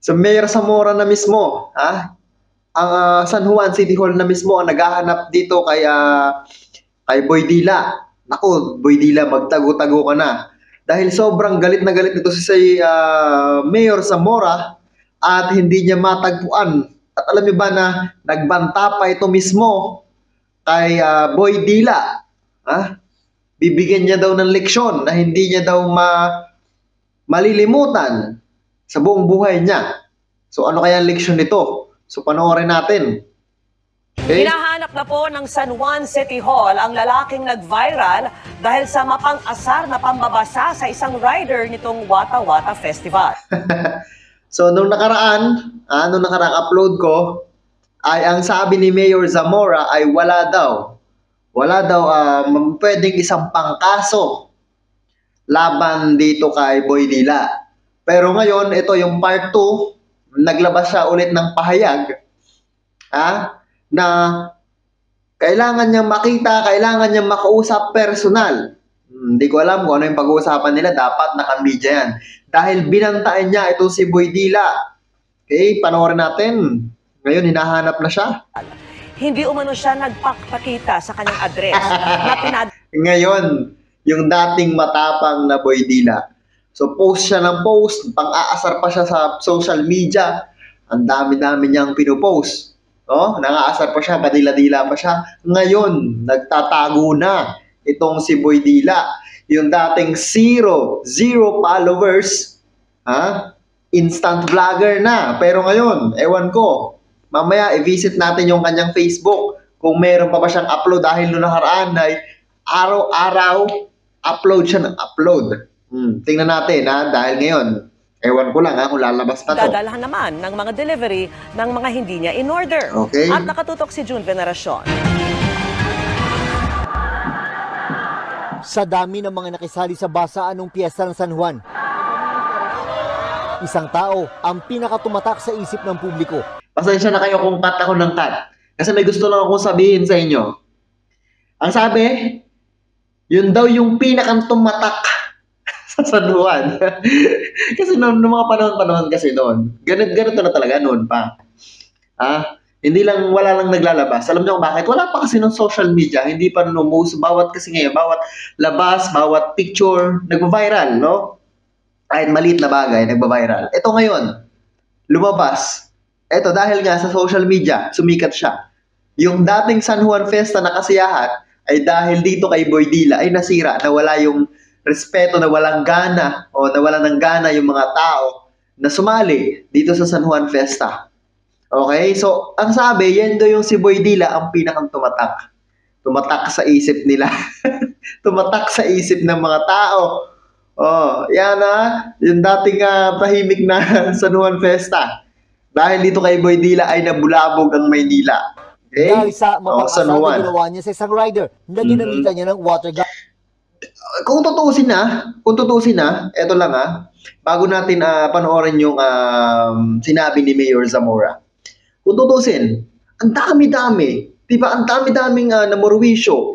So Mayor Zamora na mismo, ang San Juan City Hall na mismo ang naghahanap dito kay Boy Dila. Naku, Boy Dila, magtago-tago ka na. Dahil sobrang galit na galit nito si Mayor Zamora at hindi niya matagpuan. At alam niyo ba na nagbanta pa ito mismo kay Boy Dila? Bibigyan niya daw ng leksyon na hindi niya daw malilimutan sa buong buhay niya. So ano kaya ang leksyon nito? So panoorin natin. Okay? Hinahanap na po ng San Juan City Hall ang lalaking nag-viral dahil sa mapang-asar na pambabasa sa isang rider nitong Wata Wata Festival. So nung nakaraan upload ko, ay ang sabi ni Mayor Zamora ay wala daw pwedeng isang pangkaso laban dito kay Boy Dila. Pero ngayon, ito yung part 2, naglabas siya ulit ng pahayag na kailangan niyang makita, kailangan niyang makausap personal. Hindi ko alam kung ano yung pag-uusapan nila, dapat naka-media yan. Dahil binantaan niya itong si Boy Dila. Okay, panoorin natin. Ngayon, hinahanap na siya. Hindi umano siya nagpakita sa kanyang address na Ngayon, yung dating matapang na Boy Dila. So post siya ng post, pang-aasar pa siya sa social media. Ang dami-dami niyang pinopost. Nang-aasar pa siya, padila-dila pa siya. Ngayon, nagtatago na itong si Boy Dila. Yung dating zero followers, instant vlogger na. Pero ngayon, ewan ko, mamaya i-visit natin yung kanyang Facebook kung meron pa ba siyang upload dahil noong nakaraan ay araw-araw upload siya ng upload. Tingnan natin dahil ngayon, ewan ko lang kung lalabas na to. dadalhan naman ng mga delivery ng mga hindi niya in order. Okay. At nakatutok si June Veneracion. Sa dami ng mga nakisali sa basaan ng piyesta ng San Juan, isang tao ang pinakatumatak sa isip ng publiko. Pasensya na kayo kung cut ako ng cut. Kasi may gusto lang akong sabihin sa inyo. Ang sabi, yun daw yung pinakang tumatak sa San Juan. Kasi noong mga panahon kasi noon, ganito na talaga noon pa. Hindi lang, wala lang naglalabas. Alam niyo kung bakit? Wala pa kasi ng social media. Hindi pa numuso. Bawat kasi ngayon, bawat labas, bawat picture, nagva-viral, no? Kahit maliit na bagay, nagva-viral. Ito ngayon, lumabas. Ito, dahil nga sa social media, sumikat siya. Yung dating San Juan Festa na kasiyahan, ay dahil dito kay Boy Dila, ay nasira, nawala yung respeto, nawalang gana, o nawala ng gana yung mga tao na sumali dito sa San Juan Festa. Okay? So, ang sabi, yan daw yung si Boy Dila ang pinakang tumatak. Tumatak sa isip nila. Tumatak sa isip ng mga tao. Yan yung dating tahimik na San Juan Festa. Dahil dito kay Boy Dila ay nabulabog ang Maynila. Okay? Dahil sa mapang-asar San na Juan. ginawa niya sa isang rider na ginamitan niya ng water gun. Kung tutuusin na, eto lang bago natin panoorin yung sinabi ni Mayor Zamora. Kung tutuusin, ang dami-dami, diba, ang dami-daming namurwisyo,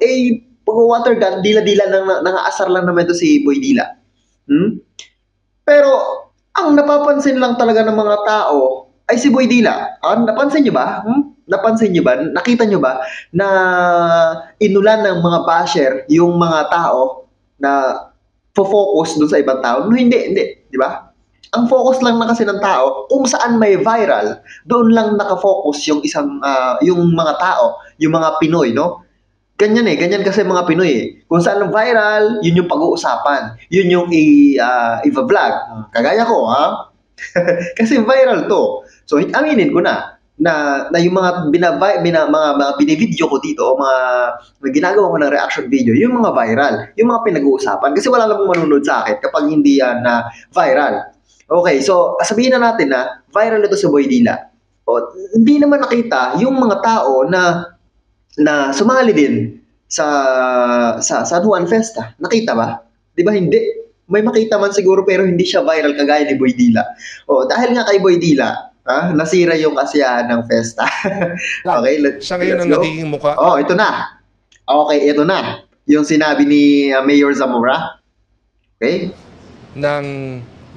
pag-water gun, dila-dila nang-aasar lang naman ito si Boy Dila. Pero, ang napapansin lang talaga ng mga tao ay si Boy Dila. Napansin niyo ba? Napansin niyo ba? Nakita niyo ba na inulan ng mga basher yung mga tao na focus doon sa ibang tao? No, hindi, di ba? Ang focus lang na kasi ng tao kung saan may viral, doon lang nakafocus yung yung mga tao, yung mga Pinoy, no? Ganyan kasi mga Pinoy Kung saan viral, yun yung pag-uusapan. Yun yung i-vlog. Kagaya ko, kasi viral to. So, aminin ko na yung mga mga binivideo ko dito, mga ginagawa ko ng reaction video, yung mga viral, yung mga pinag-uusapan. Kasi wala namang manunod sa akin kapag hindi yan na viral. Okay, so sabihin na natin na viral ito si Boy Dila. Hindi naman nakita yung mga tao na sumali din sa San Juan Festa. Nakita ba? Di ba hindi? May makita man siguro pero hindi siya viral kagaya ni Boy Dila. Dahil nga kay Boy Dila, nasira yung kasiyahan ng festa. Okay, siya ngayon ang nagiging mukha. Ito na. Okay, ito na. Yung sinabi ni Mayor Zamora. Okay? Ng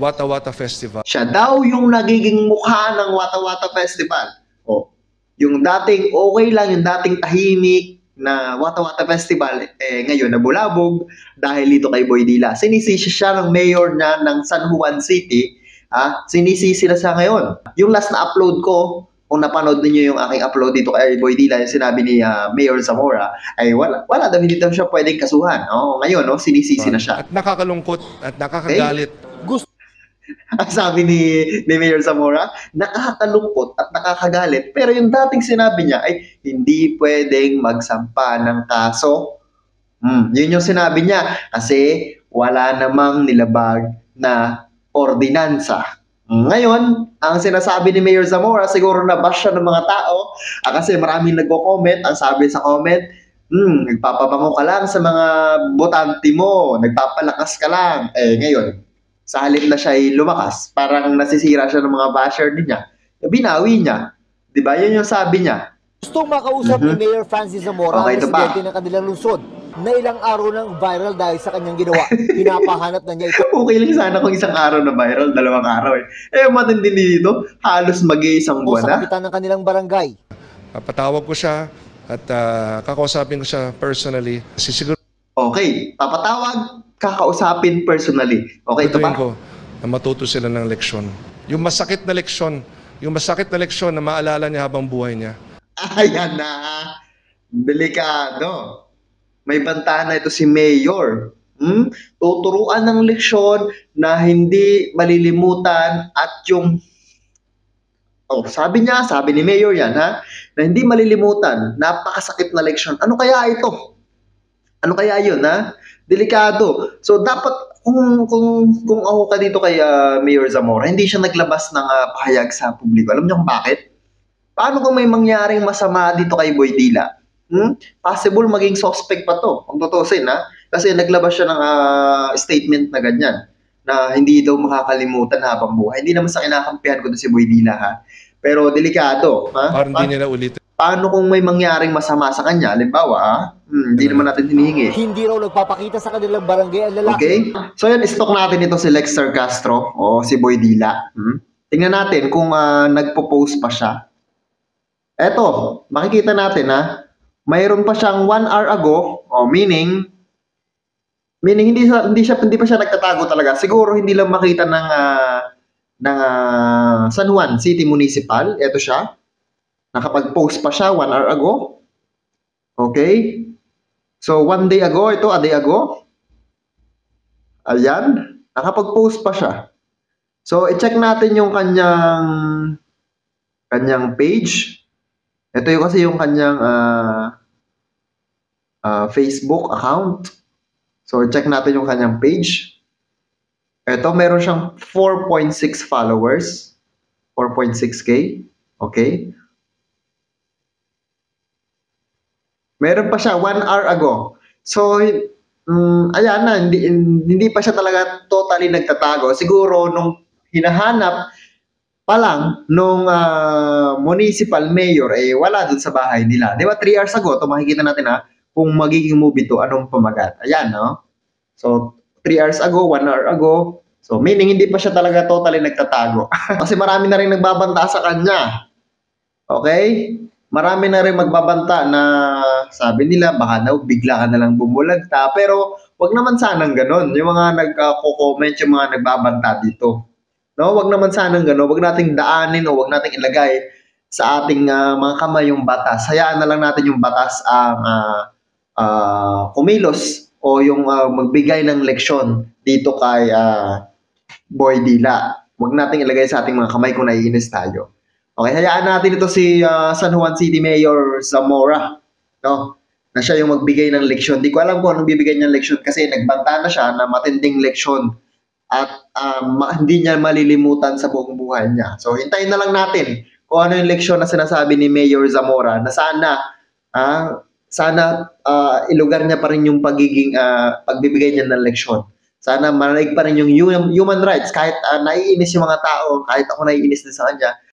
Wata Wata Festival. Siya daw yung nagiging mukha ng Wata Wata Festival. O, yung dating okay lang, yung dating tahimik na Wata Wata Festival, ngayon nabulabog dahil dito kay Boy Dila. Sinisisi siya ng mayor na ng San Juan City. Sinisisi na siya ngayon. Yung last na upload ko, kung napanood niyo yung aking upload dito kay Boy Dila, yung sinabi ni Mayor Zamora, ay wala daw, hindi daw siya pwedeng kasuhan. Ngayon, sinisisi na siya. At nakakalungkot at nakakagalit. Gusto Ang sabi ni Mayor Zamora, nakakalungkot at nakakagalit. Pero yung dating sinabi niya ay hindi pwedeng magsampa ng kaso. Yun yung sinabi niya kasi wala namang nilabag na ordinansa. Ngayon, ang sinasabi ni Mayor Zamora, siguro nabash siya ng mga tao kasi maraming nagko-comment. Ang sabi sa comment, nagpapabango ka lang sa mga botante mo, nagpapalakas ka lang. Ngayon, sa halip na siya ay lumakas, parang nasisira siya ng mga basher din niya. Binawi niya. Diba? Yun yung sabi niya. gustong makausap ni Mayor Francis Zamora, Okay, ang ito pa. presidente ng kanilang lungsod, na ilang araw nang viral dahil sa kanyang ginawa. Pinapahanap na niya ito. Okay lang sana kung isang araw na viral, 2 araw matindi dito, halos mag-iisang O buwan sa na. kapitan ng kanilang barangay. Patawag ko siya at kakausapin ko siya personally. Sisiguro Okay, papatawag, kakausapin personally. Okay, ito pa. ko na matuto sila ng leksyon. Yung masakit na leksyon na maalala niya habang buhay niya. Ayan na. Delikado. May banta na ito si Mayor. Tuturuan ng leksyon na hindi malilimutan at yung sabi ni Mayor yan na hindi malilimutan, napakasakit na leksyon. Ano kaya ito? Ano kaya yun, Delikado. So, dapat, kung ako ka dito kay Mayor Zamora, hindi siya naglabas ng pahayag sa publiko. Alam niyo kung bakit? Paano kung may mangyaring masama dito kay Boy Dila? Possible maging suspect pa to, kung tutusin, Kasi naglabas siya ng statement na ganyan, na hindi daw makakalimutan habang buhay. Hindi naman sa kinakampihan ko doon si Boy Dila, Pero delikado, Parang hindi nila ulitin. Paano kung may mangyaring masama sa kanya? Halimbawa, hindi naman natin hinihingi. Hindi raw nagpapakita sa kanilang barangay ang lalaki. Okay? So yan, stock natin ito si Lexter Castro o si Boy Dila. Tingnan natin kung nagpo-post pa siya. Eto, makikita natin mayroon pa siyang 1 hour ago, meaning hindi pa siya nagtatago talaga. Siguro hindi lang makita ng San Juan City Municipal. Eto siya. Nakapag-post pa siya 1 hour ago. Okay? So, 1 day ago, ito, a day ago. Ayan. Nakapag-post pa siya. So, i-check natin yung kanyang page. Ito yung kasi yung kanyang Facebook account. So, i-check natin yung kanyang page. Ito, meron siyang 4.6 followers. 4.6K. Okay? Meron pa siya 1 hour ago. So, ayan na, hindi pa siya talaga totally nagtatago. Siguro, nung hinahanap pa lang nung municipal mayor, wala dun sa bahay nila. Di ba, 3 hours ago, ito makikita natin kung magiging movie to, anong pamagat. Ayan, no? So, 3 hours ago, 1 hour ago. So, meaning, hindi pa siya talaga totally nagtatago. Kasi marami na rin nagbabanta sa kanya. Okay? Marami na rin magbabanta na sabi nila baka daw bigla ka na lang bumulagta, pero wag naman sanang ganon. Yung mga nagko-comment, yung mga nagbabanta dito. No, wag naman sanang ganon. Wag nating daanin o wag nating ilagay sa ating mga kamay yung batas. Hayaan na lang natin yung batas ang kumilos o yung magbigay ng leksyon dito kay Boy Dila. Wag nating ilagay sa ating mga kamay kung naiinis tayo. Okay, hayaan natin ito si San Juan City Mayor Zamora, no? Na siya yung magbigay ng leksyon. Di ko alam kung anong bibigay niyang leksyon kasi nagbanta na siya na matinding leksyon at hindi niya malilimutan sa buong buhay niya. So, hintayin na lang natin kung ano yung leksyon na sinasabi ni Mayor Zamora na sana ilugar niya pa rin yung pagbibigay niya ng leksyon. Sana manaig pa rin yung human rights kahit naiinis yung mga tao, kahit ako naiinis din sa kanya.